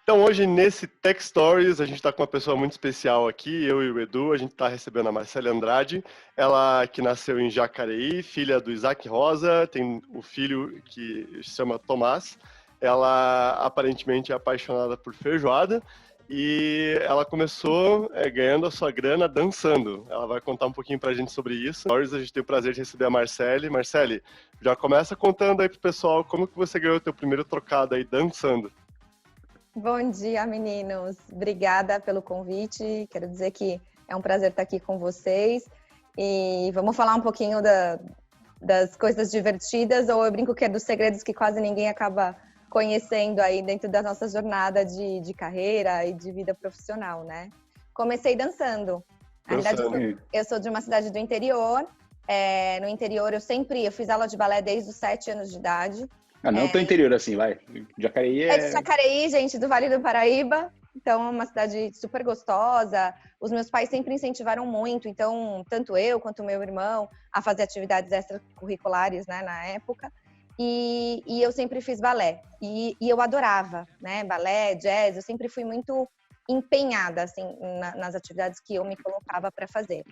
Então, hoje, nesse Tech Stories, a gente está com uma pessoa muito especial aqui, eu e o Edu. A gente está recebendo a Marcele Andrade, ela que nasceu em Jacareí, filha do Isaac Rosa, tem o filho que se chama Tomás. Ela, aparentemente, é apaixonada por feijoada e ela começou ganhando a sua grana dançando. Ela vai contar um pouquinho para a gente sobre isso. Hoje a gente tem o prazer de receber a Marcele. Marcele, já começa contando aí pro pessoal como que você ganhou o teu primeiro trocado aí dançando. Bom dia, meninos. Obrigada pelo convite. Quero dizer que é um prazer estar aqui com vocês. E vamos falar um pouquinho das coisas divertidas, ou eu brinco que é dos segredos que quase ninguém acaba conhecendo aí dentro da nossa jornada de carreira e de vida profissional, né? Comecei dançando. Na verdade, eu sou de uma cidade do interior. No interior, eu fiz aula de balé desde os 7 anos de idade. Ah, não tão interior assim, vai. Jacareí É de Jacareí, gente, do Vale do Paraíba. Então, é uma cidade super gostosa. Os meus pais sempre incentivaram muito. Então, tanto eu quanto o meu irmão a fazer atividades extracurriculares, né, na época. E eu sempre fiz balé. E eu adorava, né? Balé, jazz. Eu sempre fui muito empenhada, assim, nas atividades que eu me colocava para fazer.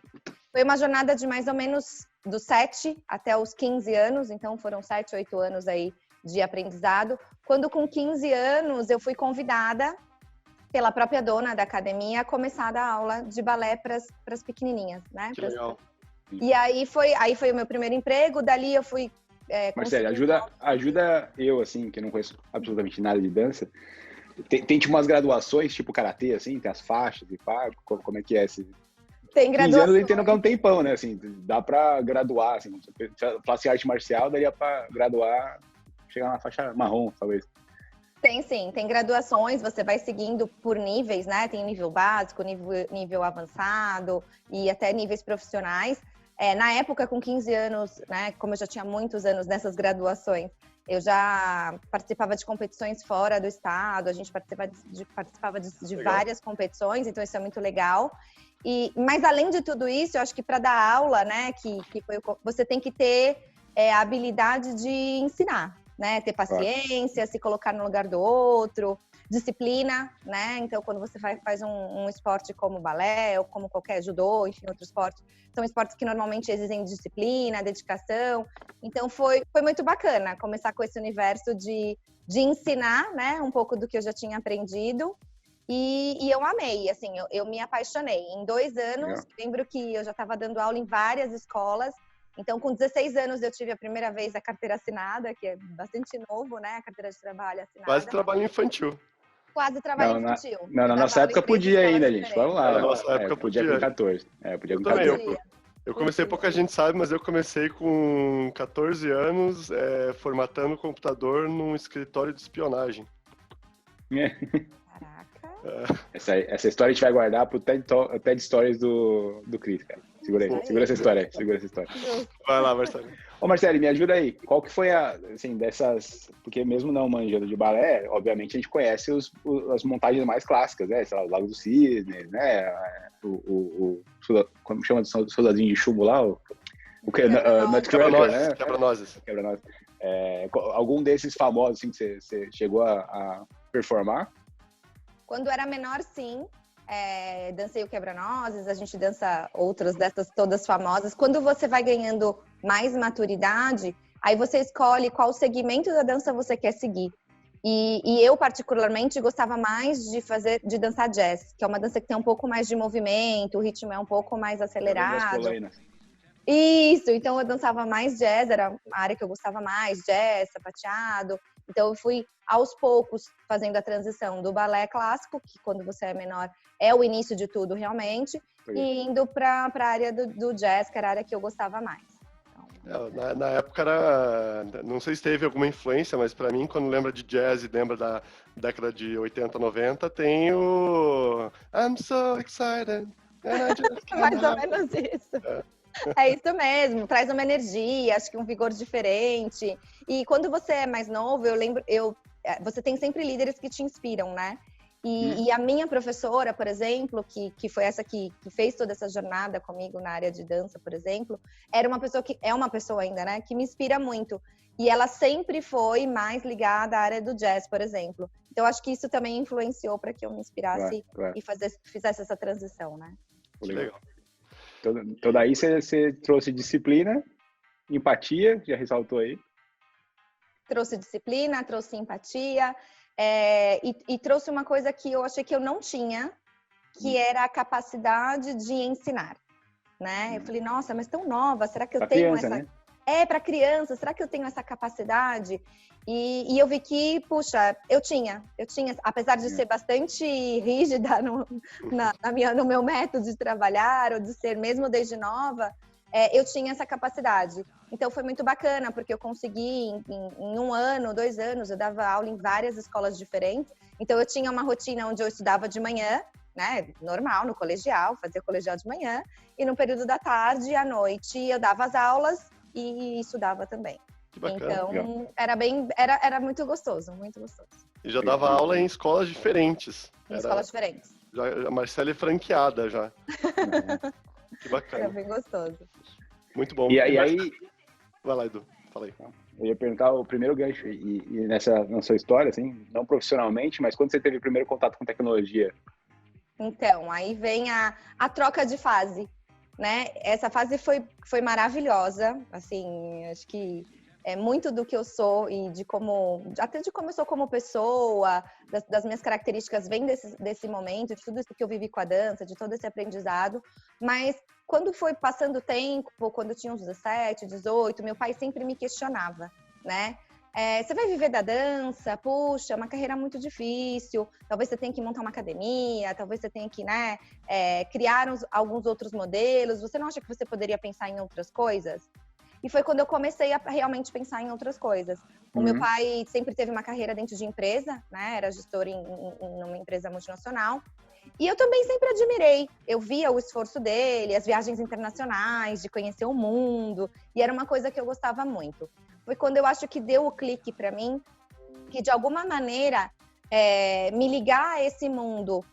Foi uma jornada de mais ou menos dos 7 até os 15 anos. Então, foram 7, 8 anos aí de aprendizado, quando com 15 anos eu fui convidada pela própria dona da academia a começar a dar aula de balé para as pequenininhas, né? Que legal. E aí foi o meu primeiro emprego, dali eu fui... Marcele, ajuda eu, assim, que não conheço absolutamente nada de dança. Tem tipo umas graduações, tipo karatê, assim, tem as faixas e pá, como é que é esse... Tem graduação. 15 anos eu entendo que é um tempão, né? Assim, dá pra graduar, assim, se falasse arte marcial, daria pra graduar, chegar na faixa marrom, talvez. Tem sim, tem graduações, você vai seguindo por níveis, né? Tem nível básico, nível avançado e até níveis profissionais. Na época, com 15 anos, né? Como eu já tinha muitos anos nessas graduações, eu já participava de competições fora do estado, a gente participava de várias competições, então isso é muito legal. Mas além de tudo isso, eu acho que para dar aula, né? Você tem que ter a habilidade de ensinar. Né? Ter paciência, se colocar no lugar do outro, disciplina, né? Então, quando você faz um esporte como balé ou como qualquer judô, enfim, outro esporte, são esportes que normalmente exigem disciplina, dedicação. Então, foi muito bacana começar com esse universo de ensinar, né? Um pouco do que eu já tinha aprendido. E eu amei, assim, eu me apaixonei. Em 2 anos, lembro que eu já estava dando aula em várias escolas. Então, com 16 anos, eu tive a primeira vez a carteira assinada, que é bastante novo, né? A carteira de trabalho assinada. Quase trabalho infantil. Quase trabalho infantil. Na nossa época podia ainda, gente. Vamos lá. Na nossa época podia com 14. Podia com 14. Eu comecei, pouca gente sabe, mas eu comecei com 14 anos formatando computador num escritório de espionagem. Caraca. Essa história a gente vai guardar pro TED Stories do Cris, cara. Segura aí, segura essa história. Vai lá, Marcelo. Ô, Marcelo, me ajuda aí. Qual que foi assim, dessas... Porque mesmo não manjando de balé, obviamente a gente conhece as montagens mais clássicas, né? Sei lá, o Lago do Cisne, né? Como chama o soldadinho de chumbo lá? Quebra-nozes, né? Quebra-nozes. Algum desses famosos, assim, que você chegou a performar? Quando era menor, sim. Dancei o quebra-nozes, a gente dança outras dessas todas famosas. Quando você vai ganhando mais maturidade, aí você escolhe qual segmento da dança você quer seguir. E eu, particularmente, gostava mais de dançar jazz, que é uma dança que tem um pouco mais de movimento, o ritmo é um pouco mais acelerado. Isso, então eu dançava mais jazz, era a área que eu gostava mais, jazz, sapateado. Então eu fui aos poucos fazendo a transição do balé clássico, que quando você é menor é o início de tudo realmente, e indo para a área do jazz, que era a área que eu gostava mais. Então... Na época era, não sei se teve alguma influência, mas para mim, quando lembra de jazz e lembra da década de 80, 90, tem o I'm so excited. Mais ou menos isso. É isso mesmo, traz uma energia, acho que um vigor diferente. E quando você é mais novo, você tem sempre líderes que te inspiram, né? E a minha professora, por exemplo, que foi essa que fez toda essa jornada comigo na área de dança, por exemplo, era uma pessoa que é uma pessoa ainda, né, que me inspira muito. E ela sempre foi mais ligada à área do jazz, por exemplo. Então, acho que isso também influenciou para que eu me inspirasse e fizesse essa transição, né? Legal. Então, daí você trouxe disciplina, empatia, já ressaltou aí. Trouxe disciplina, trouxe empatia, e trouxe uma coisa que eu achei que eu não tinha, que era a capacidade de ensinar, né? Eu falei, nossa, mas tão nova, será que eu tenho criança, essa... Né? Para criança, será que eu tenho essa capacidade? E eu vi que, puxa, eu tinha, apesar de ser bastante rígida no meu método de trabalhar, ou de ser mesmo desde nova, eu tinha essa capacidade. Então foi muito bacana, porque eu consegui, em 1 ano, 2 anos, eu dava aula em várias escolas diferentes. Então eu tinha uma rotina onde eu estudava de manhã, né, normal, no colegial, fazia colegial de manhã, e no período da tarde e à noite eu dava as aulas e estudava também. Que bacana. Então, era muito gostoso, muito gostoso. E já dava aula em escolas diferentes. Escolas diferentes. A Marcela é franqueada já. Que bacana. Era bem gostoso. Muito bom. E aí... Vai lá, Edu. Fala aí. Eu ia perguntar o primeiro gancho, e na sua história, assim, não profissionalmente, mas quando você teve o primeiro contato com tecnologia? Então, aí vem a troca de fase, né? Essa fase foi maravilhosa, assim, acho que é muito do que eu sou e até de como eu sou como pessoa, das minhas características vem desse momento, de tudo isso que eu vivi com a dança, de todo esse aprendizado. Mas quando foi passando o tempo, quando eu tinha uns 17, 18, meu pai sempre me questionava, né? Você vai viver da dança? Puxa, é uma carreira muito difícil. Talvez você tenha que montar uma academia, talvez você tenha que, né, criar alguns outros modelos. Você não acha que você poderia pensar em outras coisas? E foi quando eu comecei a realmente pensar em outras coisas. O meu pai sempre teve uma carreira dentro de empresa, né? Era gestor em uma empresa multinacional. E eu também sempre admirei. Eu via o esforço dele, as viagens internacionais, de conhecer o mundo. E era uma coisa que eu gostava muito. Foi quando eu acho que deu o clique para mim, que de alguma maneira me ligar a esse mundo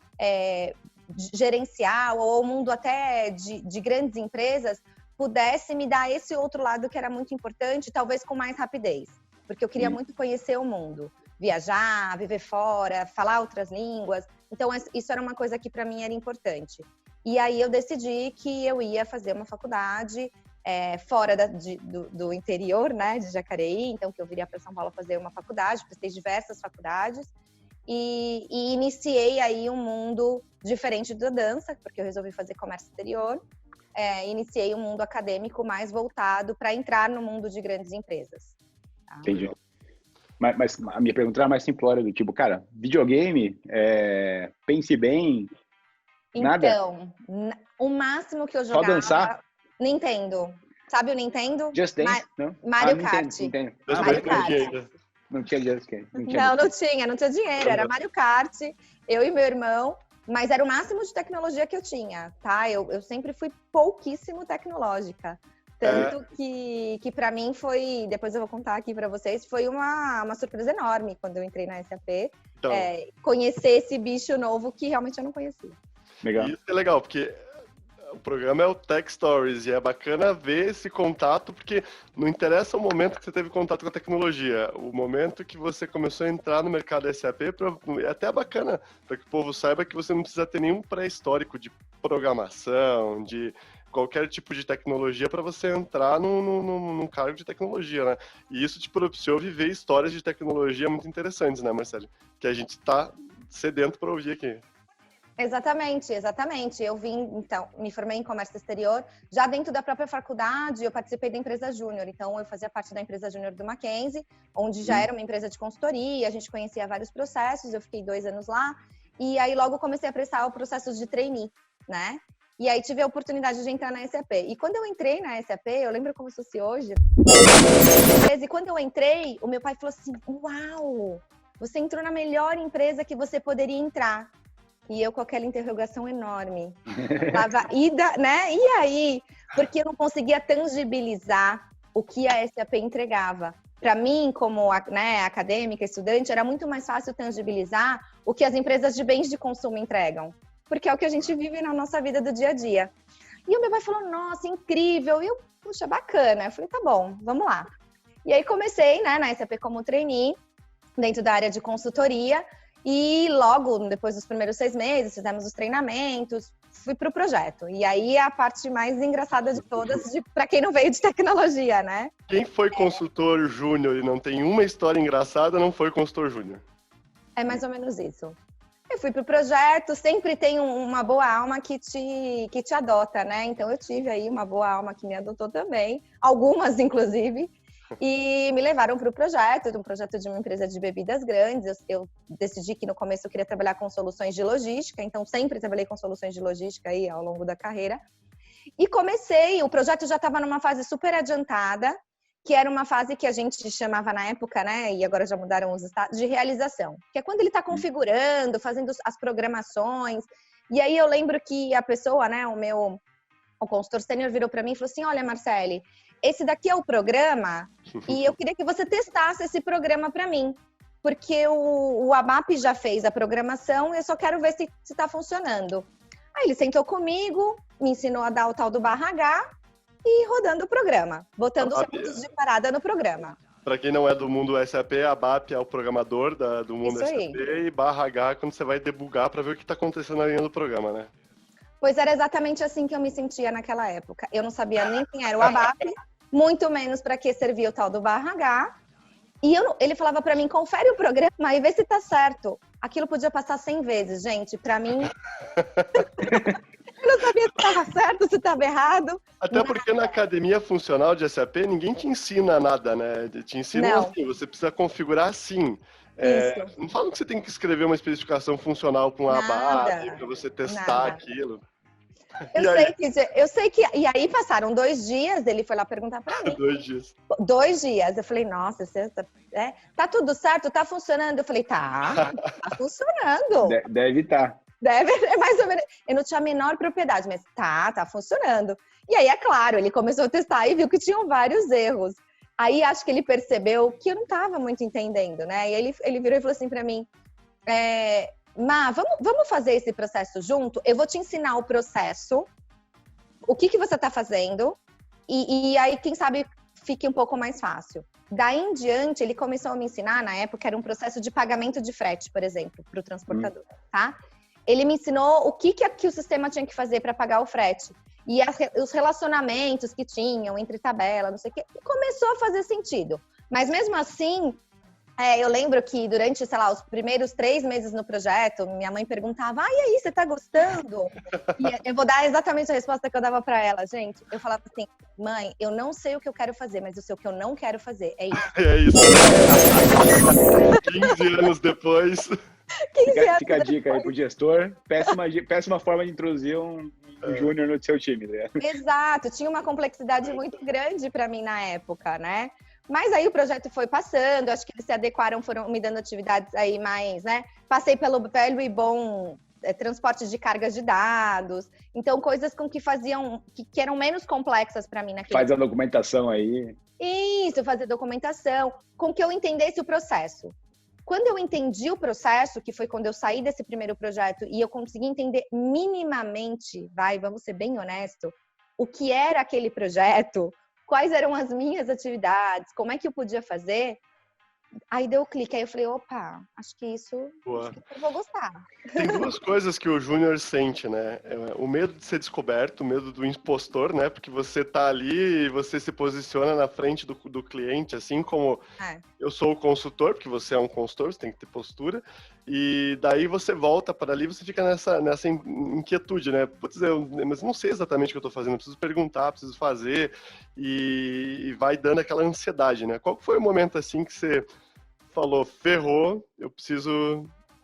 gerencial ou o mundo até de grandes empresas pudesse me dar esse outro lado que era muito importante, talvez com mais rapidez. Porque eu queria muito conhecer o mundo, viajar, viver fora, falar outras línguas. Então, isso era uma coisa que para mim era importante. E aí eu decidi que eu ia fazer uma faculdade fora do interior, né, de Jacareí, então que eu viria para São Paulo fazer uma faculdade, prestei diversas faculdades e iniciei aí um mundo diferente da dança, porque eu resolvi fazer comércio exterior. Iniciei um mundo acadêmico mais voltado para entrar no mundo de grandes empresas. Tá? Entendi. Mas a minha pergunta era mais simplória, do tipo, cara, videogame, pense bem, nada? Então, o máximo que eu jogava... Só dançar? Nintendo. Sabe o Nintendo? Just Dance, não? Mario Kart. Nintendo. Mario Kart. Não tinha Just Dance. Não tinha dinheiro. Era Mario Kart, eu e meu irmão. Mas era o máximo de tecnologia que eu tinha, tá? Eu sempre fui pouquíssimo tecnológica. Tanto que para mim foi, depois eu vou contar aqui para vocês, foi uma surpresa enorme quando eu entrei na SAP. Então, conhecer esse bicho novo que realmente eu não conhecia. Legal. Isso é legal, porque o programa é o Tech Stories e é bacana ver esse contato, porque não interessa o momento que você teve contato com a tecnologia, o momento que você começou a entrar no mercado SAP, é até bacana para que o povo saiba que você não precisa ter nenhum pré-histórico de programação, de qualquer tipo de tecnologia para você entrar num cargo de tecnologia, né? E isso te propiciou viver histórias de tecnologia muito interessantes, né, Marcelo? Que a gente está sedento para ouvir aqui. Exatamente. Eu me formei em comércio exterior. Já dentro da própria faculdade, eu participei da empresa Júnior. Então, eu fazia parte da empresa Júnior do Mackenzie, onde já era uma empresa de consultoria, a gente conhecia vários processos, eu fiquei 2 anos lá. E aí, logo comecei a prestar o processo de trainee, né? E aí, tive a oportunidade de entrar na SAP. E quando eu entrei na SAP, eu lembro como se fosse hoje. E quando eu entrei, o meu pai falou assim, uau, você entrou na melhor empresa que você poderia entrar. E eu com aquela interrogação enorme. Né? E aí? Porque eu não conseguia tangibilizar o que a SAP entregava. Para mim, como acadêmica, estudante, era muito mais fácil tangibilizar o que as empresas de bens de consumo entregam. Porque é o que a gente vive na nossa vida do dia a dia. E o meu pai falou, nossa, incrível. E eu, puxa, bacana. Eu falei, tá bom, vamos lá. E aí comecei, né, na SAP como trainee, dentro da área de consultoria. E logo, depois dos primeiros 6 meses, fizemos os treinamentos, fui para o projeto. E aí é a parte mais engraçada de todas, para quem não veio de tecnologia, né? Quem foi consultor júnior e não tem uma história engraçada, não foi consultor júnior. É mais ou menos isso. Eu fui para o projeto, sempre tem uma boa alma que te adota, né? Então eu tive aí uma boa alma que me adotou também, algumas inclusive, e me levaram para o projeto, um projeto de uma empresa de bebidas grandes. Eu decidi que no começo eu queria trabalhar com soluções de logística, então sempre trabalhei com soluções de logística aí ao longo da carreira. E comecei, o projeto já estava numa fase super adiantada, que era uma fase que a gente chamava na época, né, e agora já mudaram os estados, de realização, que é quando ele está configurando, fazendo as programações. E aí eu lembro que a pessoa, né, o consultor sênior virou para mim e falou assim, olha, Marcele, esse daqui é o programa e eu queria que você testasse esse programa para mim, porque o ABAP já fez a programação e eu só quero ver se está funcionando. Aí ele sentou comigo, me ensinou a dar o tal do /H e rodando o programa, botando os pontos de parada no programa. Para quem não é do mundo SAP, a ABAP é o programador do mundo SAP e /H quando você vai debugar para ver o que está acontecendo na linha do programa, né? Pois era exatamente assim que eu me sentia naquela época. Eu não sabia nem quem era o ABAP, muito menos para que servia o tal do /H. E ele falava para mim, confere o programa e vê se tá certo. Aquilo podia passar 100 vezes, gente. Para mim, eu não sabia se estava certo, se estava errado. Até porque na academia funcional de SAP, ninguém te ensina nada, né? Te ensina assim, você precisa configurar assim. Não falam que você tem que escrever uma especificação funcional para um ABAP, para você testar aquilo. Eu sei que. E aí passaram 2 dias, ele foi lá perguntar pra mim. 2 dias. 2 dias. Eu falei, nossa, tá tudo certo? Tá funcionando? Eu falei, tá funcionando. Deve estar. É mais ou menos. Eu não tinha a menor propriedade, mas tá funcionando. E aí, é claro, ele começou a testar e viu que tinham vários erros. Aí acho que ele percebeu que eu não tava muito entendendo, né? E ele virou e falou assim pra mim, Má, vamos fazer esse processo junto? Eu vou te ensinar o processo, o que você está fazendo, e aí, quem sabe, fique um pouco mais fácil. Daí em diante, ele começou a me ensinar, na época, era um processo de pagamento de frete, por exemplo, para o transportador, tá? Ele me ensinou o que o sistema tinha que fazer para pagar o frete. E os relacionamentos que tinham entre tabela, não sei o quê, e começou a fazer sentido. Mas mesmo assim, eu lembro que durante, sei lá, os primeiros 3 meses no projeto, minha mãe perguntava, e aí, você tá gostando? E eu vou dar exatamente a resposta que eu dava pra ela, gente. Eu falava assim, mãe, eu não sei o que eu quero fazer, mas eu sei o que eu não quero fazer. É isso. É isso. 15 anos depois. Fica a dica aí pro gestor. Péssima forma de introduzir um júnior no seu time, né? Exato. Tinha uma complexidade muito grande pra mim na época, né? Mas aí o projeto foi passando, acho que eles se adequaram, foram me dando atividades aí mais, né? Passei pelo velho e bom transporte de cargas de dados. Então, coisas com que faziam, que eram menos complexas para mim naquele Faz a documentação aí. Isso, fazer documentação, com que eu entendesse o processo. Quando eu entendi o processo, que foi quando eu saí desse primeiro projeto e eu consegui entender minimamente, vamos ser bem honesto, o que era aquele projeto, quais eram as minhas atividades, como é que eu podia fazer, aí deu o clique, aí eu falei, opa, acho que eu vou gostar. Tem 2 coisas que o júnior sente, né? O medo de ser descoberto, o medo do impostor, né? Porque você tá ali e você se posiciona na frente do cliente, assim como eu sou o consultor, porque você é um consultor, você tem que ter postura, e daí você volta para ali, você fica nessa inquietude, né? Putz, mas não sei exatamente o que eu tô fazendo, preciso perguntar, preciso fazer, e vai dando aquela ansiedade, né? Qual foi o momento, assim, que você falou, ferrou,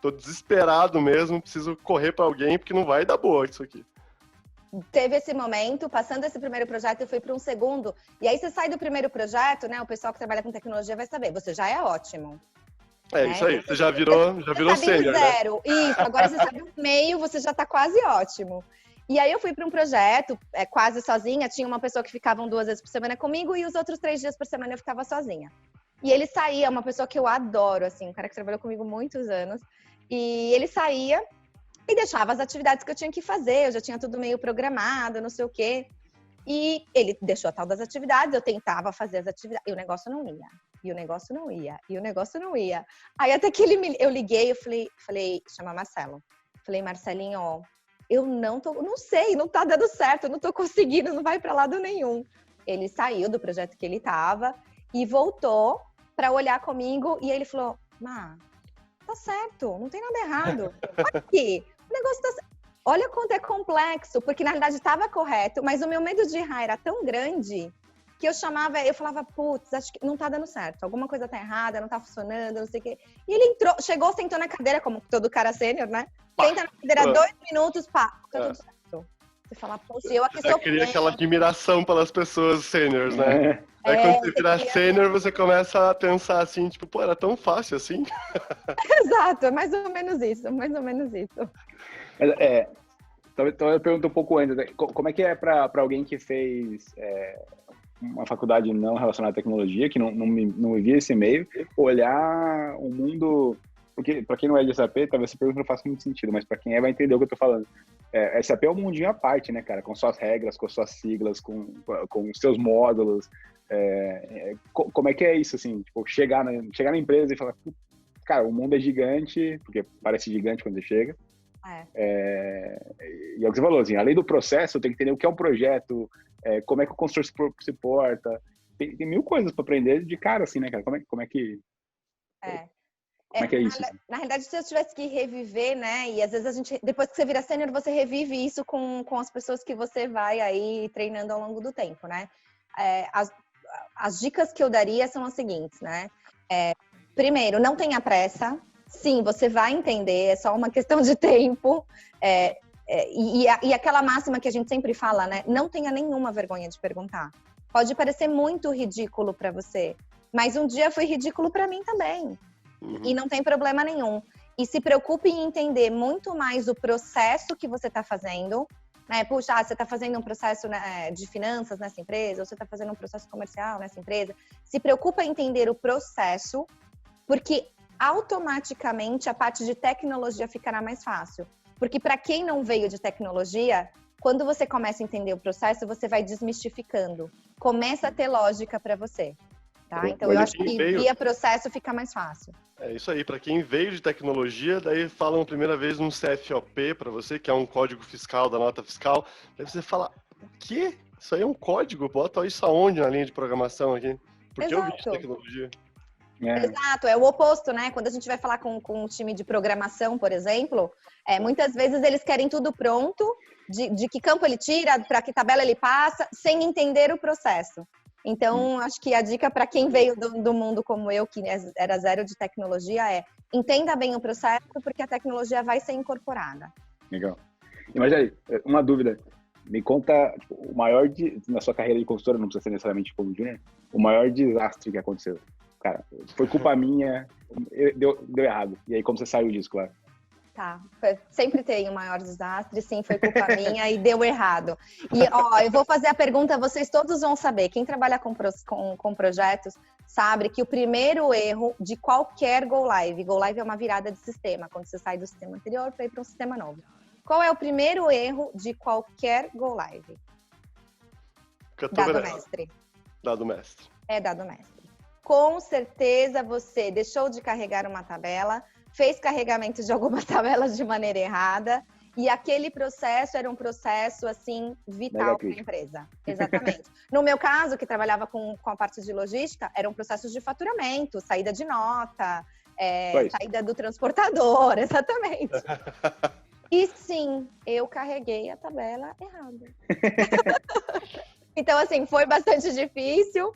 tô desesperado mesmo, preciso correr para alguém, porque não vai dar boa isso aqui. Teve esse momento, passando esse primeiro projeto, eu fui para um segundo, e aí você sai do primeiro projeto, né, o pessoal que trabalha com tecnologia vai saber, você já é ótimo. Isso aí, você já virou sênior, né? Zero, isso, agora você sabe o meio, você já tá quase ótimo. E aí eu fui para um projeto, quase sozinha, tinha uma pessoa que ficava 2 vezes por semana comigo, e os outros 3 dias por semana eu ficava sozinha. E ele saía, uma pessoa que eu adoro, assim, um cara que trabalhou comigo muitos anos. E ele saía e deixava as atividades que eu tinha que fazer, eu já tinha tudo meio programado, não sei o quê. E ele deixou a tal das atividades, eu tentava fazer as atividades, e o negócio não ia. E o negócio não ia, e o negócio não ia. Aí até que eu liguei, eu falei, chama Marcelo. Falei, Marcelinho, ó, eu não sei, não tá dando certo, não tô conseguindo, não vai pra lado nenhum. Ele saiu do projeto que ele tava e voltou pra olhar comigo, e ele falou, Má, tá certo, não tem nada errado. Aqui, o negócio tá certo. Olha quanto é complexo, porque na realidade estava correto, mas o meu medo de errar era tão grande que eu falava, putz, acho que não tá dando certo, alguma coisa tá errada, não tá funcionando, não sei o quê. E ele chegou, sentou na cadeira, como todo cara sênior, né? Senta na cadeira 2 minutos, pá, tá tudo certo. Você fala, poxa, eu aqui Você cria aquela admiração pelas pessoas sêniors, né? Aí quando você virar sênior, você começa a pensar assim, tipo, pô, era tão fácil assim? Exato, é mais ou menos isso, mais ou menos isso. Então eu pergunto um pouco antes, né? Como é que é para alguém que fez uma faculdade não relacionada à tecnologia, que não vivia esse meio, olhar o mundo... Porque para quem não é de SAP, talvez essa pergunta não faça muito sentido, mas para quem vai entender o que eu tô falando. SAP é um mundinho à parte, né, cara? Com suas regras, com suas siglas, com os seus módulos. Como é que é isso, assim? Tipo, chegar na empresa e falar, cara, o mundo é gigante, porque parece gigante quando você chega. E é o que você falou, assim, além do processo, eu tenho que entender o que é um projeto, como é que o consultor se porta. Tem mil coisas para aprender de cara, assim, né, cara? Como é que é isso? Na realidade, se eu tivesse que reviver, né? E às vezes depois que você vira sênior, você revive isso com as pessoas que você vai aí treinando ao longo do tempo, né? As dicas que eu daria são as seguintes, né? Primeiro, não tenha pressa. Sim, você vai entender, é só uma questão de tempo. E aquela máxima que a gente sempre fala, né? Não tenha nenhuma vergonha de perguntar. Pode parecer muito ridículo para você, mas um dia foi ridículo para mim também. E não tem problema nenhum. E se preocupe em entender muito mais o processo que você está fazendo. Né? Puxa, você está fazendo um processo, né, de finanças nessa empresa, ou você está fazendo um processo comercial nessa empresa. Se preocupa em entender o processo, porque automaticamente a parte de tecnologia ficará mais fácil. Porque para quem não veio de tecnologia, quando você começa a entender o processo, você vai desmistificando. Começa a ter lógica para você. Tá? Então, eu acho que via processo fica mais fácil. É isso aí, para quem veio de tecnologia, daí falam a primeira vez num CFOP para você, que é um código fiscal da nota fiscal. Daí você fala, o quê? Isso aí é um código? Bota isso aonde na linha de programação aqui? Porque eu vi de tecnologia. Exato, é o oposto, né? Quando a gente vai falar com um time de programação, por exemplo, muitas vezes eles querem tudo pronto, de que campo ele tira, para que tabela ele passa, sem entender o processo. Então, acho que a dica para quem veio do mundo como eu, que era zero de tecnologia, entenda bem o processo, porque a tecnologia vai ser incorporada. Legal. Mas aí, uma dúvida. Me conta, tipo, o maior, na sua carreira de consultora, não precisa ser necessariamente como júnior, o maior desastre que aconteceu. Cara, foi culpa minha, deu errado. E aí, como você saiu disso, claro? Tá, sempre tem o maior desastre, sim, foi culpa minha e deu errado. E, eu vou fazer a pergunta, vocês todos vão saber. Quem trabalha com projetos sabe que o primeiro erro de qualquer Go Live é uma virada de sistema, quando você sai do sistema anterior para ir para um sistema novo. Qual é o primeiro erro de qualquer Go Live? Dado mestre. Dado mestre. É dado mestre. Com certeza você deixou de carregar uma tabela, fez carregamento de algumas tabelas de maneira errada, e aquele processo era um processo, assim, vital para a empresa. Exatamente. No meu caso, que trabalhava com a parte de logística, eram processos de faturamento, saída de nota, saída do transportador, exatamente. E sim, eu carreguei a tabela errada. Então, assim, foi bastante difícil.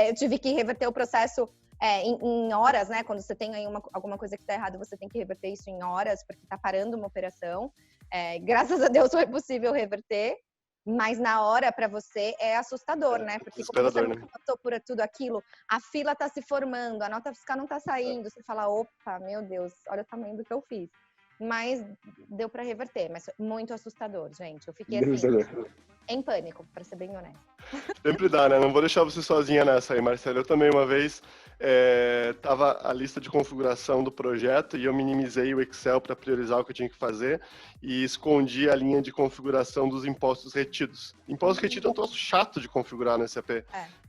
Eu tive que reverter o processo em horas, né? Quando você tem aí alguma coisa que está errada, você tem que reverter isso em horas, porque está parando uma operação. Graças a Deus foi possível reverter, mas na hora para você é assustador, né? Porque como você nunca passou por tudo aquilo, a fila está se formando, a nota fiscal não está saindo, você fala, opa, meu Deus, olha o tamanho do que eu fiz. Mas deu para reverter, mas muito assustador, gente. Eu fiquei assim, em pânico, para ser bem honesta. Sempre dá, né? Não vou deixar você sozinha nessa aí, Marcelo. Eu também, uma vez, tava a lista de configuração do projeto e eu minimizei o Excel para priorizar o que eu tinha que fazer e escondi a linha de configuração dos impostos retidos. Impostos retidos é um troço chato de configurar no SAP.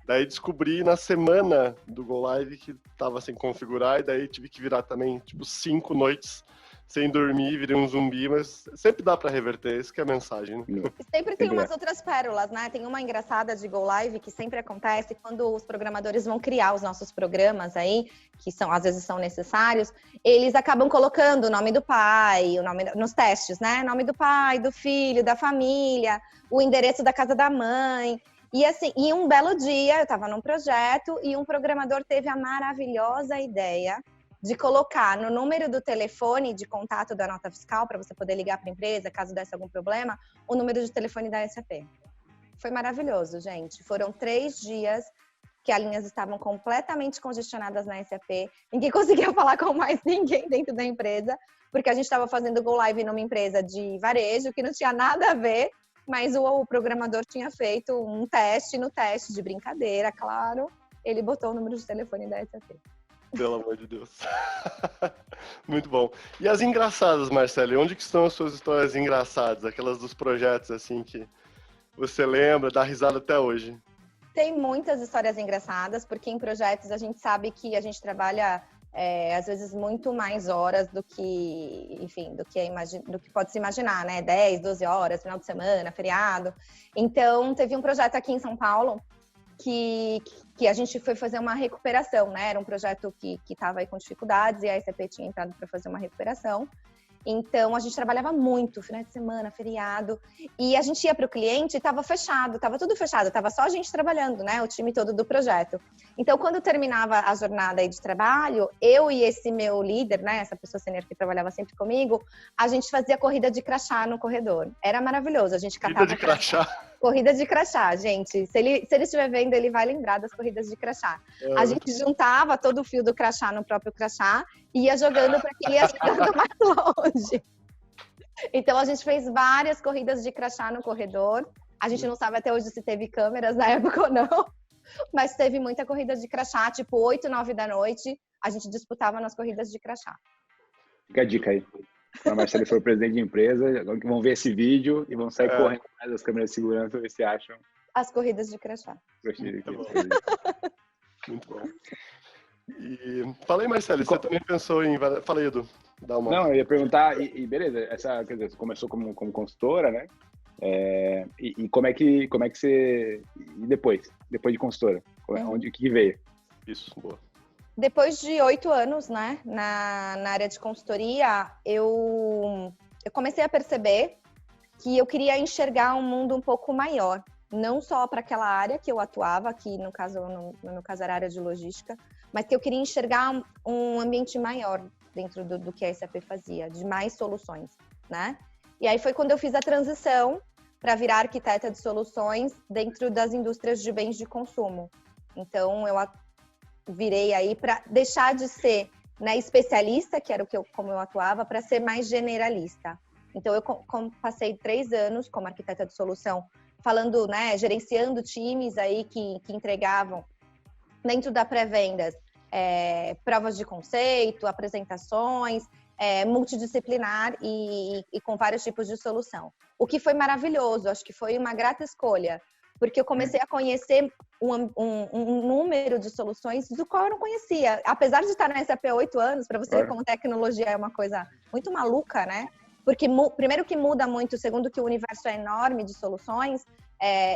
Daí descobri na semana do Go Live que estava sem configurar e daí tive que virar também, 5 noites sem dormir, virei um zumbi, mas sempre dá para reverter, isso que é a mensagem. Né? Sempre tem umas outras pérolas, né? Tem uma engraçada de Go Live que sempre acontece quando os programadores vão criar os nossos programas aí, que às vezes são necessários, eles acabam colocando o nome do pai, nos testes, né? Nome do pai, do filho, da família, o endereço da casa da mãe. E assim, um belo dia, eu estava num projeto e um programador teve a maravilhosa ideia de colocar no número do telefone de contato da nota fiscal, para você poder ligar para a empresa, caso desse algum problema, o número de telefone da SAP. Foi maravilhoso, gente. Foram 3 dias que as linhas estavam completamente congestionadas na SAP. Ninguém conseguia falar com mais ninguém dentro da empresa, porque a gente estava fazendo Go Live numa empresa de varejo que não tinha nada a ver, mas o programador tinha feito um teste, no teste de brincadeira, claro, ele botou o número de telefone da SAP. Pelo amor de Deus. Muito bom. E as engraçadas, Marcelo? Onde que estão as suas histórias engraçadas? Aquelas dos projetos, assim, que você lembra, dá risada até hoje? Tem muitas histórias engraçadas, porque em projetos a gente sabe que a gente trabalha, às vezes, muito mais horas do que, enfim, do que pode se imaginar, né? 10, 12 horas, final de semana, feriado. Então, teve um projeto aqui em São Paulo que a gente foi fazer uma recuperação, né? Era um projeto que estava aí com dificuldades e a SAP tinha entrado para fazer uma recuperação. Então, a gente trabalhava muito, final de semana, feriado, e a gente ia para o cliente e estava fechado, estava tudo fechado, estava só a gente trabalhando, né? O time todo do projeto. Então, quando terminava a jornada aí de trabalho, eu e esse meu líder, né? Essa pessoa sênior que trabalhava sempre comigo, a gente fazia corrida de crachá no corredor. Era maravilhoso, a gente catava... Corrida de crachá? Corrida de crachá, gente. Se ele estiver vendo, ele vai lembrar das corridas de crachá. A gente juntava todo o fio do crachá no próprio crachá e ia jogando para quem ia chegando mais longe. Então, a gente fez várias corridas de crachá no corredor. A gente não sabe até hoje se teve câmeras na época ou não, mas teve muita corrida de crachá, tipo 8, 9 da noite, a gente disputava nas corridas de crachá. Fica a dica aí. A Marcelo foi o presidente de empresa, agora que vão ver esse vídeo e vão sair correndo atrás das câmeras de segurança, ver se acham. As corridas de crachá. Muito bom. E fala aí, Marcelo, você também pensou em... Fala aí, Edu. Não, eu ia perguntar, e beleza, quer dizer, você começou como consultora, né? E como é que você... E depois de consultora? O que veio? Isso, boa. Depois de 8 anos, né, na área de consultoria, eu comecei a perceber que eu queria enxergar um mundo um pouco maior, não só para aquela área que eu atuava, que no caso era a área de logística, mas que eu queria enxergar um ambiente maior dentro do que a SAP fazia, de mais soluções, né? E aí foi quando eu fiz a transição para virar arquiteta de soluções dentro das indústrias de bens de consumo. Então, eu virei aí para deixar de ser, né, especialista, que era como eu atuava, para ser mais generalista. Então, eu passei 3 anos como arquiteta de solução, falando, né, gerenciando times aí que entregavam dentro da pré-vendas provas de conceito, apresentações, multidisciplinar e com vários tipos de solução. O que foi maravilhoso, acho que foi uma grata escolha, porque eu comecei a conhecer um número de soluções do qual eu não conhecia. Apesar de estar na SAP há 8 anos, para você ver como tecnologia é uma coisa muito maluca, né? Porque, primeiro, que muda muito, segundo, que o universo é enorme de soluções.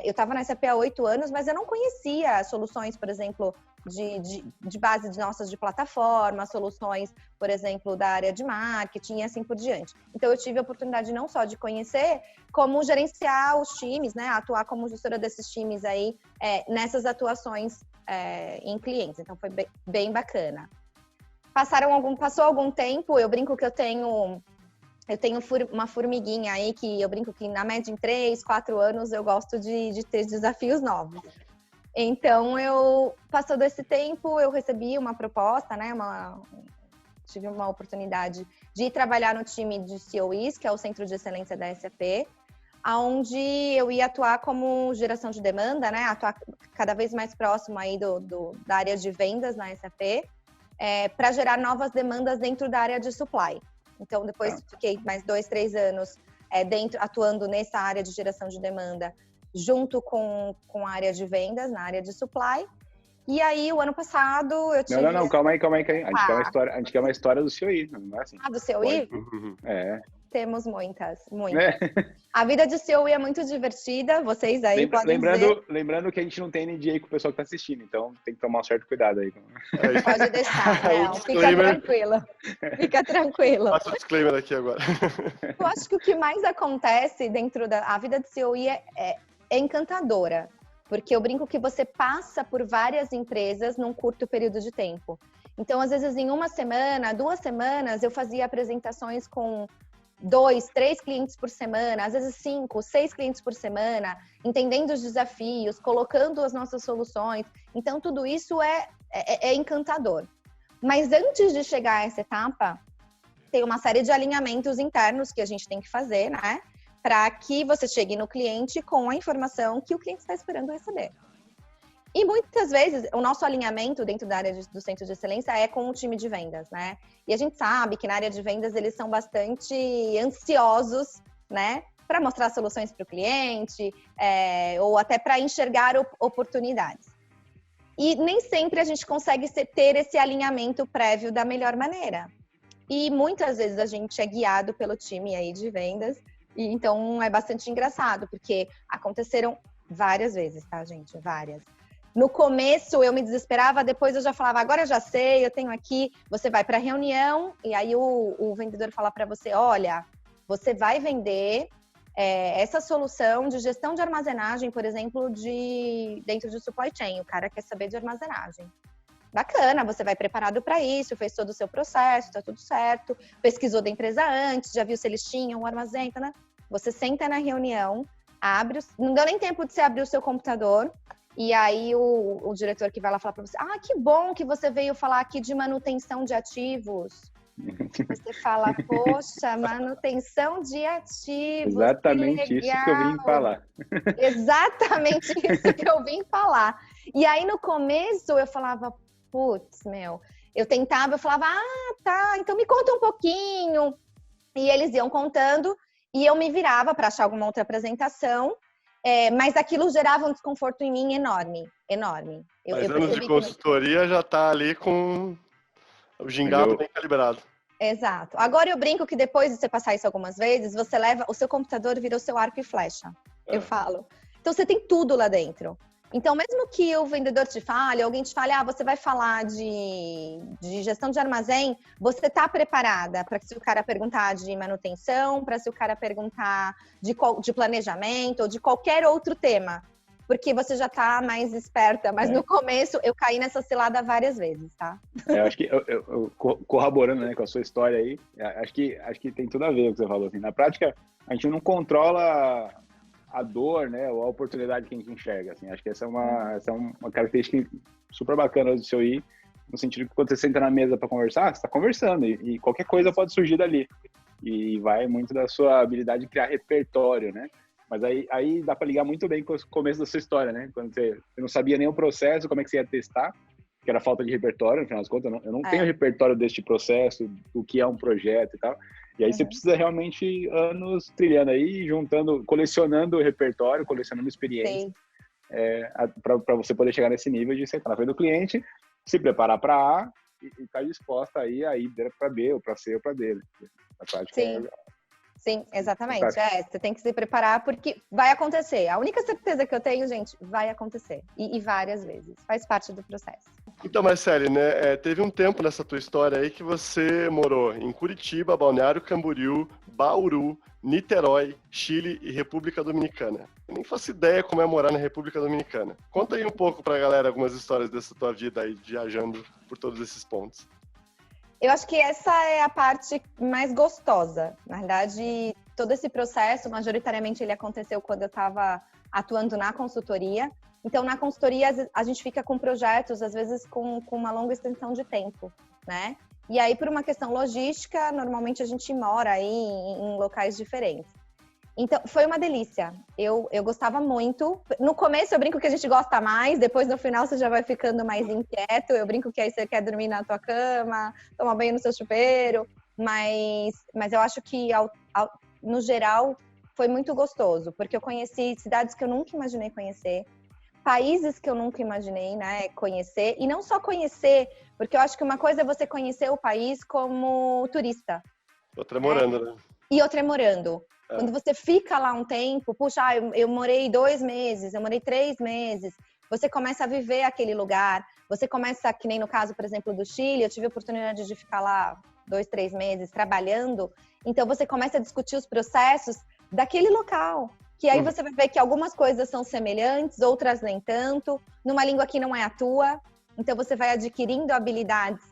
Eu estava na SAP há 8 anos, mas eu não conhecia soluções, por exemplo, de base de plataforma, soluções, por exemplo, da área de marketing e assim por diante. Então, eu tive a oportunidade não só de conhecer, como gerenciar os times, né? Atuar como gestora desses times aí, nessas atuações em clientes. Então, foi bem bacana. Passou algum tempo, eu brinco que eu tenho uma formiguinha aí, que eu brinco que na média em 3, 4 anos eu gosto de ter desafios novos. Então, passou desse tempo, eu recebi uma proposta, né? Tive uma oportunidade de ir trabalhar no time de COEs, que é o Centro de Excelência da SAP. onde eu ia atuar como geração de demanda, né? Atuar cada vez mais próximo aí da área de vendas na SAP, para gerar novas demandas dentro da área de supply. Então, depois fiquei mais 2, 3 anos atuando nessa área de geração de demanda, junto com a área de vendas, na área de supply. E aí, o ano passado, eu tive... Não, calma aí. A gente quer uma história do COI, não é assim? Ah, do COI? É. Temos muitas. A vida de COI é muito divertida, vocês aí podem dizer. Lembrando que a gente não tem NDA com o pessoal que tá assistindo, então tem que tomar um certo cuidado aí. Pode deixar, não, fica tranquilo. Fica tranquilo. Faça o disclaimer aqui agora. Eu acho que o que mais acontece dentro da vida de COI é encantadora, porque eu brinco que você passa por várias empresas num curto período de tempo. Então, às vezes, em 1 semana, 2 semanas, eu fazia apresentações com 2, 3 clientes por semana, às vezes 5, 6 clientes por semana, entendendo os desafios, colocando as nossas soluções. Então, tudo isso é encantador. Mas antes de chegar a essa etapa, tem uma série de alinhamentos internos que a gente tem que fazer, né? Para que você chegue no cliente com a informação que o cliente está esperando receber. E muitas vezes, o nosso alinhamento dentro da área do Centro de Excelência é com o time de vendas, né? E a gente sabe que na área de vendas eles são bastante ansiosos, né? Para mostrar soluções para o cliente, ou até para enxergar oportunidades. E nem sempre a gente consegue ter esse alinhamento prévio da melhor maneira. E muitas vezes a gente é guiado pelo time aí de vendas, e então é bastante engraçado, porque aconteceram várias vezes, tá, gente? Várias. No começo eu me desesperava, depois eu já falava, agora eu já sei, eu tenho aqui. Você vai para a reunião e aí o vendedor fala para você, olha, você vai vender essa solução de gestão de armazenagem, por exemplo, dentro de supply chain. O cara quer saber de armazenagem. Bacana, você vai preparado para isso, fez todo o seu processo, tá tudo certo, pesquisou da empresa antes, já viu se eles tinham o armazém, né? Você senta na reunião, não deu nem tempo de você abrir o seu computador, e aí o diretor que vai lá falar para você, que bom que você veio falar aqui de manutenção de ativos. Você fala, poxa, manutenção de ativos. Exatamente isso que eu vim falar. Exatamente isso que eu vim falar. E aí no começo eu falava, putz, eu falava, tá, então me conta um pouquinho. E eles iam contando e eu me virava para achar alguma outra apresentação. Mas aquilo gerava um desconforto em mim enorme. Mas anos de consultoria já tá ali com o gingado bem calibrado. Exato. Agora eu brinco que depois de você passar isso algumas vezes, você leva o seu computador e virou seu arco e flecha. Eu falo. Então você tem tudo lá dentro. Então, mesmo que o vendedor te fale, alguém te fale, você vai falar de gestão de armazém, você está preparada para se o cara perguntar de manutenção, para se o cara perguntar de planejamento ou de qualquer outro tema. Porque você já está mais esperta. Mas no começo, eu caí nessa cilada várias vezes, tá? Eu acho que, eu corroborando, né, com a sua história aí, acho que tem tudo a ver com o que você falou. Assim. Na prática, a gente não controla a dor, né, ou a oportunidade que a gente enxerga. Assim. Acho que essa é uma característica super bacana do seu ir, no sentido que quando você senta na mesa para conversar, você está conversando e qualquer coisa pode surgir dali. E vai muito da sua habilidade de criar repertório, né? Mas aí dá para ligar muito bem com o começo da sua história, né? Quando você não sabia nem o processo, como é que você ia testar, que era falta de repertório, no final das contas, eu não tenho repertório deste processo, o que é um projeto e tal. E aí você precisa realmente anos trilhando aí, colecionando repertório, colecionando experiência, para você poder chegar nesse nível de sentar na frente do cliente, se preparar para A e estar disposta aí a ir para B, ou para C, ou para D. Na prática, Sim, exatamente. Você tem que se preparar porque vai acontecer. A única certeza que eu tenho, gente, vai acontecer. E várias vezes. Faz parte do processo. Então, Marcele, né, teve um tempo nessa tua história aí que você morou em Curitiba, Balneário Camboriú, Bauru, Niterói, Chile e República Dominicana. Eu nem faço ideia como é morar na República Dominicana. Conta aí um pouco pra galera algumas histórias dessa tua vida aí, viajando por todos esses pontos. Eu acho que essa é a parte mais gostosa. Na verdade, todo esse processo, majoritariamente, ele aconteceu quando eu estava atuando na consultoria. Então, na consultoria, a gente fica com projetos, às vezes, com uma longa extensão de tempo, né? E aí, por uma questão logística, normalmente a gente mora aí em locais diferentes. Então, foi uma delícia. Eu gostava muito. No começo eu brinco que a gente gosta mais, depois no final você já vai ficando mais inquieto. Eu brinco que aí você quer dormir na tua cama, tomar banho no seu chuveiro. Mas eu acho que, no geral, foi muito gostoso. Porque eu conheci cidades que eu nunca imaginei conhecer. Países que eu nunca imaginei, né, conhecer. E não só conhecer, porque eu acho que uma coisa é você conhecer o país como turista. Outra é morando, né? E outra é morando. Quando você fica lá um tempo, puxa, eu morei 2 meses, eu morei 3 meses, você começa a viver aquele lugar, você começa, que nem no caso, por exemplo, do Chile, eu tive a oportunidade de ficar lá 2, 3 meses trabalhando, então você começa a discutir os processos daquele local, que aí você vai ver que algumas coisas são semelhantes, outras nem tanto, numa língua que não é a tua, então você vai adquirindo habilidades.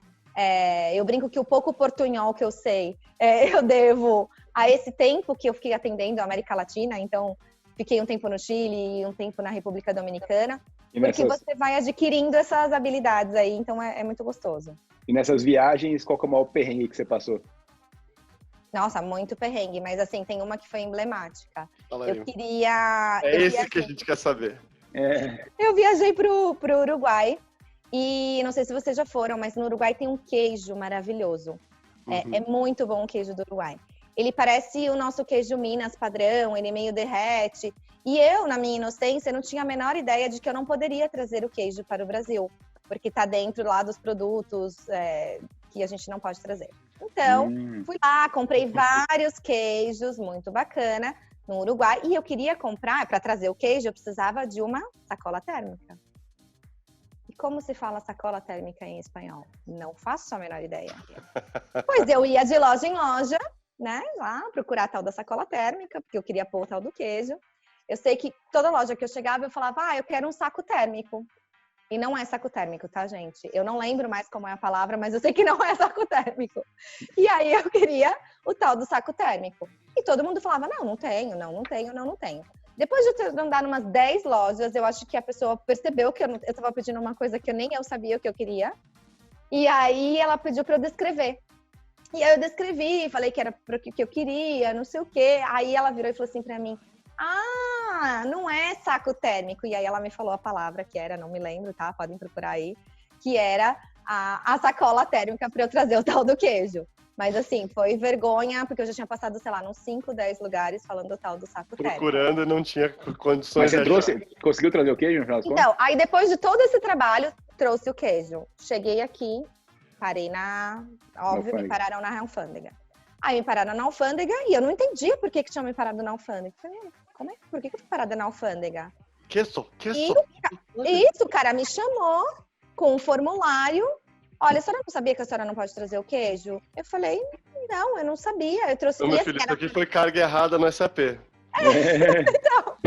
Eu brinco que o pouco portunhol que eu sei, eu devo a esse tempo que eu fiquei atendendo a América Latina, então fiquei um tempo no Chile e um tempo na República Dominicana, porque você vai adquirindo essas habilidades aí, então é muito gostoso. E nessas viagens, qual que é o maior perrengue que você passou? Nossa, muito perrengue, mas assim, tem uma que foi emblemática. Eu queria... esse que a gente quer saber. Eu viajei pro Uruguai, e não sei se vocês já foram, mas no Uruguai tem um queijo maravilhoso. É muito bom o queijo do Uruguai. Ele parece o nosso queijo Minas padrão, ele meio derrete. E eu, na minha inocência, não tinha a menor ideia de que eu não poderia trazer o queijo para o Brasil, porque tá dentro lá dos produtos que a gente não pode trazer. Então, fui lá, comprei vários queijos, muito bacana, no Uruguai. E eu queria comprar, para trazer o queijo, eu precisava de uma sacola térmica. Como se fala sacola térmica em espanhol? Não faço a menor ideia. Pois eu ia de loja em loja, né? Lá procurar a tal da sacola térmica, porque eu queria pôr o tal do queijo. Eu sei que toda loja que eu chegava, eu falava, eu quero um saco térmico. E não é saco térmico, tá, gente? Eu não lembro mais como é a palavra, mas eu sei que não é saco térmico. E aí eu queria o tal do saco térmico. E todo mundo falava, não tenho. Depois de eu andar em umas 10 lojas, eu acho que a pessoa percebeu que eu estava pedindo uma coisa que nem eu sabia o que eu queria. E aí ela pediu para eu descrever. E aí eu descrevi, falei que era para o que eu queria, não sei o quê. Aí ela virou e falou assim para mim, não é saco térmico. E aí ela me falou a palavra que era, não me lembro, tá? Podem procurar aí. Que era a sacola térmica para eu trazer o tal do queijo. Mas assim, foi vergonha, porque eu já tinha passado, sei lá, uns 5, 10 lugares falando o tal do saco térmico. Procurando e não tinha condições de achar. Conseguiu trazer o queijo no final das contas? Então, aí depois de todo esse trabalho, trouxe o queijo. Cheguei aqui, parei óbvio, me pararam na alfândega. Aí me pararam na alfândega e eu não entendia por que tinham me parado na alfândega. Falei, como é? Por que eu fui parada na alfândega? Queso. Isso, o cara me chamou com um formulário. Olha, a senhora não sabia que a senhora não pode trazer o queijo? Eu falei, não, eu não sabia. Eu trouxe... Meu filho, isso aqui foi carga errada no SAP. Então,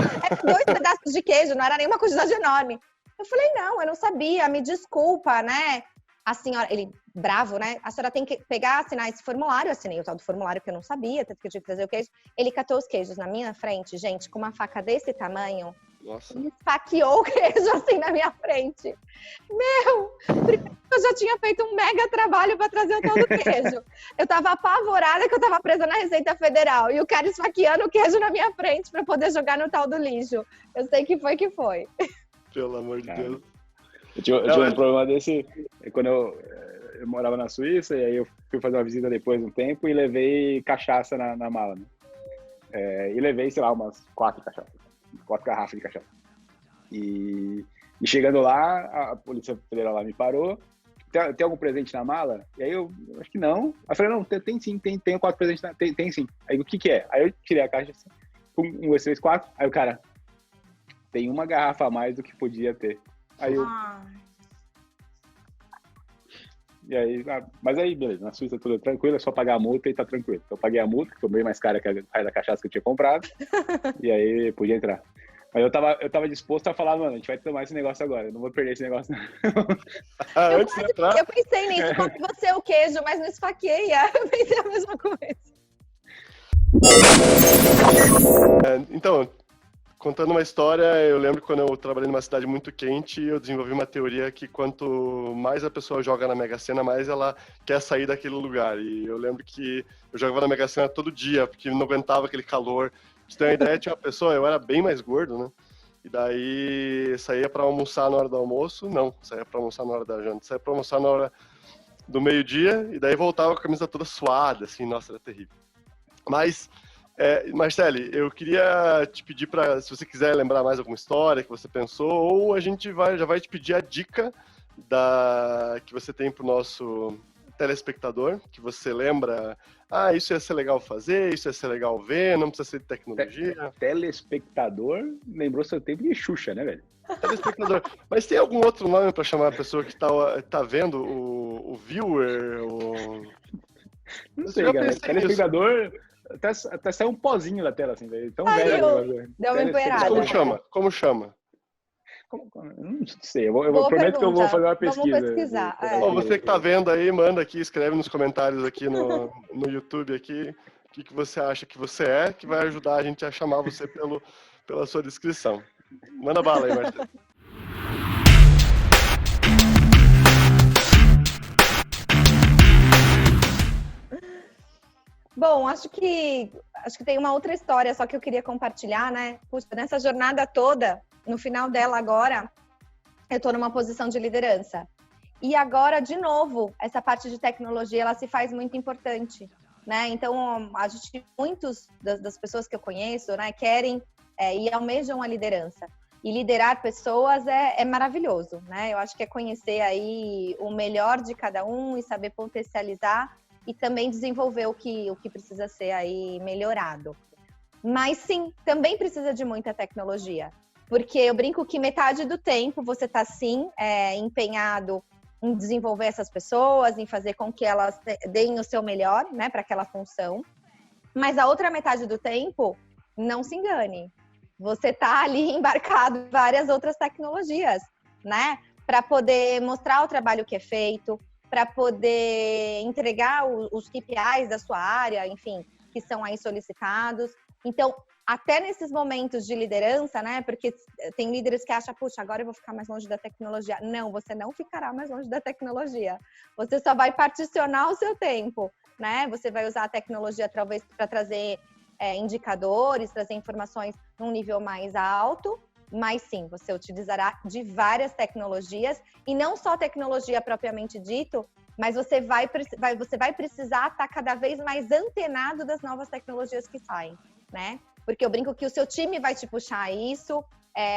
2 pedaços de queijo, não era nenhuma quantidade enorme. Eu falei, não, eu não sabia, me desculpa, né? A senhora, ele bravo, né? A senhora tem que pegar, assinar esse formulário. Eu assinei o tal do formulário que eu não sabia, tanto que eu tinha que trazer o queijo. Ele catou os queijos na minha frente, gente, com uma faca desse tamanho. Nossa. Ele esfaqueou o queijo assim na minha frente. Primeiro eu já tinha feito um mega trabalho para trazer o tal do queijo. Eu tava apavorada que eu tava presa na Receita Federal. E o cara esfaqueando o queijo na minha frente para poder jogar no tal do lixo. Eu sei que foi. Pelo amor de Deus. Eu tinha um problema desse quando eu morava na Suíça, e aí eu fui fazer uma visita depois de um tempo e levei cachaça na mala, né? E levei, sei lá, umas 4 garrafas de cachaça. E chegando lá, a Polícia Federal lá me parou. Tem algum presente na mala? E aí eu acho que não. Aí eu falei, não, tem sim, tem 4 presentes, tem sim. Aí o que é? Aí eu tirei a caixa assim, 1, 2, 3, 4. Aí o cara, tem uma garrafa a mais do que podia ter. Aí eu... E aí, mas aí, beleza, na Suíça tudo tranquilo, é só pagar a multa e tá tranquilo. Então eu paguei a multa, que foi bem mais cara que a raia da cachaça que eu tinha comprado, e aí podia entrar. Mas eu tava disposto a falar, mano, a gente vai tomar esse negócio agora, eu não vou perder esse negócio não. Eu pensei nisso, come você o queijo, mas não esfaqueia. Eu pensei a mesma coisa. Então, contando uma história, eu lembro que quando eu trabalhei numa cidade muito quente, eu desenvolvi uma teoria que quanto mais a pessoa joga na Mega Sena, mais ela quer sair daquele lugar. E eu lembro que eu jogava na Mega Sena todo dia, porque não aguentava aquele calor, você tem uma ideia, tinha uma pessoa, eu era bem mais gordo, né? E daí saía para almoçar na hora do almoço, não, saía para almoçar na hora da janta, saía para almoçar na hora do meio-dia, e daí voltava com a camisa toda suada, assim, nossa, era terrível. Mas, Marcele, eu queria te pedir para, se você quiser lembrar mais alguma história que você pensou, ou a gente já vai te pedir a dica que você tem para o nosso telespectador, que você lembra, isso ia ser legal fazer, isso ia ser legal ver, não precisa ser de tecnologia. Telespectador lembrou seu tempo de Xuxa, né, velho? Telespectador. Mas tem algum outro nome para chamar a pessoa que tá vendo, o viewer? Não sei, cara. Telespectador, até saiu um pozinho da tela, assim, velho. Tão velho. Deu uma empoeirada. Como chama? Não sei, eu prometo que eu vou fazer uma pesquisa. Vamos pesquisar. Você que tá vendo aí, manda aqui, escreve nos comentários aqui no YouTube aqui o que você acha que você é, que vai ajudar a gente a chamar você pela sua descrição. Manda bala aí, Marcelo. Bom, acho que tem uma outra história só que eu queria compartilhar, né? Puxa, nessa jornada toda, no final dela agora, eu estou numa posição de liderança. E agora, de novo, essa parte de tecnologia, ela se faz muito importante, né? Então, muitos das pessoas que eu conheço, né, querem e almejam a liderança. E liderar pessoas é maravilhoso, né? Eu acho que é conhecer aí o melhor de cada um e saber potencializar e também desenvolver o que precisa ser aí melhorado. Mas sim, também precisa de muita tecnologia, porque eu brinco que metade do tempo você está sim empenhado em desenvolver essas pessoas, em fazer com que elas deem o seu melhor, né, para aquela função. Mas a outra metade do tempo, não se engane, você está ali embarcado em várias outras tecnologias, né, para poder mostrar o trabalho que é feito, para poder entregar os KPIs da sua área, enfim, que são aí solicitados. Então, até nesses momentos de liderança, né? Porque tem líderes que acham, puxa, agora eu vou ficar mais longe da tecnologia. Não, você não ficará mais longe da tecnologia. Você só vai particionar o seu tempo, né? Você vai usar a tecnologia talvez para trazer indicadores, trazer informações num nível mais alto, mas sim, você utilizará de várias tecnologias e não só tecnologia propriamente dito, mas você vai precisar estar cada vez mais antenado das novas tecnologias que saem, né? Porque eu brinco que o seu time vai te puxar a isso,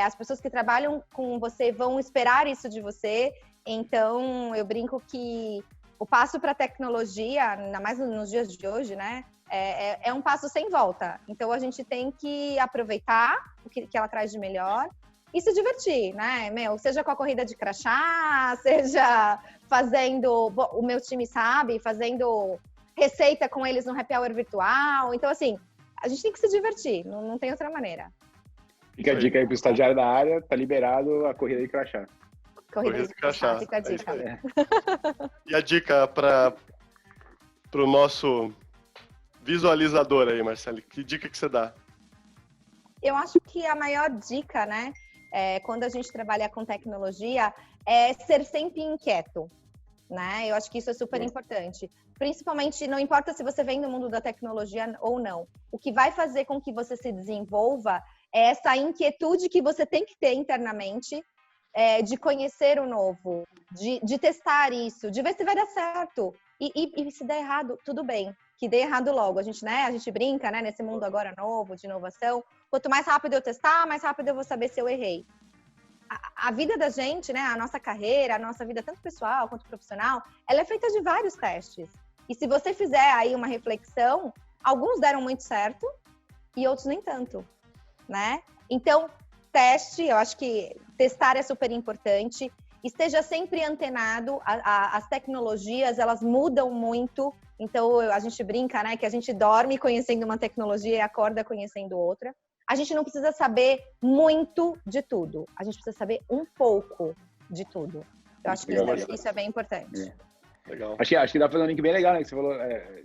as pessoas que trabalham com você vão esperar isso de você, então eu brinco que o passo para a tecnologia, ainda mais nos dias de hoje, né? É um passo sem volta. Então, a gente tem que aproveitar o que ela traz de melhor e se divertir, né? Seja com a corrida de crachá, seja fazendo... O meu time sabe, fazendo receita com eles no happy hour virtual. Então, assim, a gente tem que se divertir. Não tem outra maneira. Fica a dica aí pro estagiário da área, tá liberado a corrida de crachá. Corrida de crachá, fica a dica. E a dica para o nosso... visualizador aí, Marcelo, que dica que você dá? Eu acho que a maior dica, né, quando a gente trabalha com tecnologia, é ser sempre inquieto, né? Eu acho que isso é super importante. Principalmente, não importa se você vem do mundo da tecnologia ou não. O que vai fazer com que você se desenvolva é essa inquietude que você tem que ter internamente, de conhecer o novo, de testar isso, de ver se vai dar certo. E se der errado, tudo bem. Que dê errado logo. A gente brinca, né, nesse mundo agora novo, de inovação. Quanto mais rápido eu testar, mais rápido eu vou saber se eu errei. A vida da gente, né, a nossa carreira, a nossa vida, tanto pessoal quanto profissional, ela é feita de vários testes. E se você fizer aí uma reflexão, alguns deram muito certo e outros nem tanto, né? Então, teste, eu acho que testar é super importante. Esteja sempre antenado, as tecnologias, elas mudam muito. Então, a gente brinca, né, que a gente dorme conhecendo uma tecnologia e acorda conhecendo outra. A gente não precisa saber muito de tudo. A gente precisa saber um pouco de tudo. Eu acho que isso é bem importante. Legal. Acho que dá pra fazer um link bem legal, né, que você falou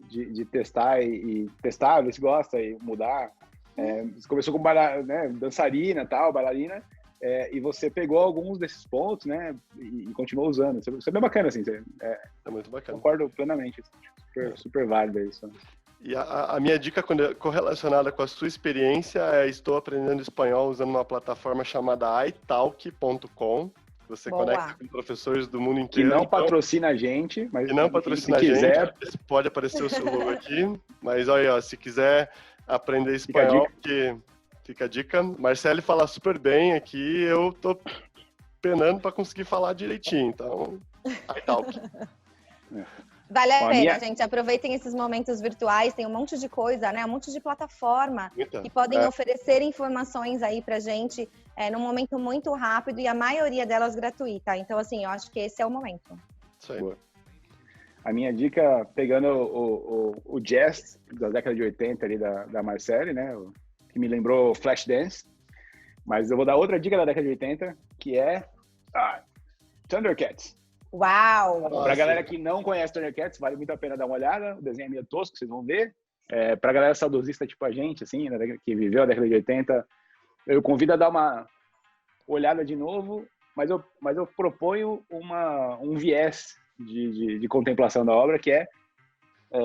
de testar e testar, ver se gosta e mudar. Você começou com dançarina, bailarina, e você pegou alguns desses pontos, né, e continuou usando. Isso é bem bacana, assim. É muito bacana. Concordo plenamente. Super válido isso. E a minha dica correlacionada com a sua experiência é: estou aprendendo espanhol usando uma plataforma chamada italk.com. Você Boa. conecta com professores do mundo Que inteiro. não patrocina a gente, mas que não patrocina se a quiser, gente, pode aparecer o seu logo aqui. Mas olha, ó, se quiser aprender espanhol, fica a dica. Marcele fala super bem aqui, eu tô penando para conseguir falar direitinho, então, italk. Vale a Bom, pena, gente. Aproveitem esses momentos virtuais, tem um monte de coisa, né? Um monte de plataforma que podem oferecer informações aí pra gente num momento muito rápido e a maioria delas gratuita. Então, assim, eu acho que esse é o momento. Isso aí. Boa. A minha dica, pegando o jazz da década de 80 ali da Marcele, né? Que me lembrou Flashdance. Mas eu vou dar outra dica da década de 80, que é Thundercats. Uau! Pra galera que não conhece Thundercats, vale muito a pena dar uma olhada. O desenho é meio tosco, vocês vão ver. Pra galera saudosista tipo a gente, assim, né, que viveu a década de 80, eu convido a dar uma olhada de novo, mas eu proponho um viés de contemplação da obra, que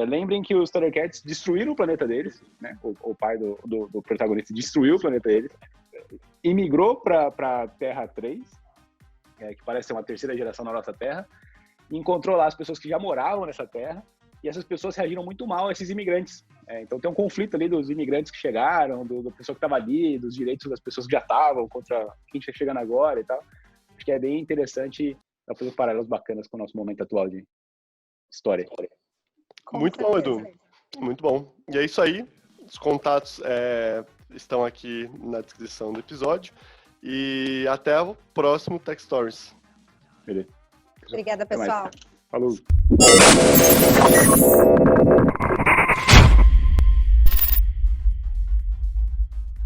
lembrem que os Thundercats destruíram o planeta deles, né? O pai do protagonista destruiu o planeta deles, imigrou para Terra 3, que parece ser uma terceira geração da nossa Terra, e encontrou lá as pessoas que já moravam nessa Terra, e essas pessoas reagiram muito mal a esses imigrantes. Então tem um conflito ali dos imigrantes que chegaram, da pessoa que estava ali, dos direitos das pessoas que já estavam contra quem está chegando agora e tal. Acho que é bem interessante, para fazer paralelos bacanas com o nosso momento atual de história. Muito bom, Edu. Muito bom. E é isso aí. Os contatos estão aqui na descrição do episódio. E até o próximo Tech Stories. Beleza. Obrigada, pessoal. Falou.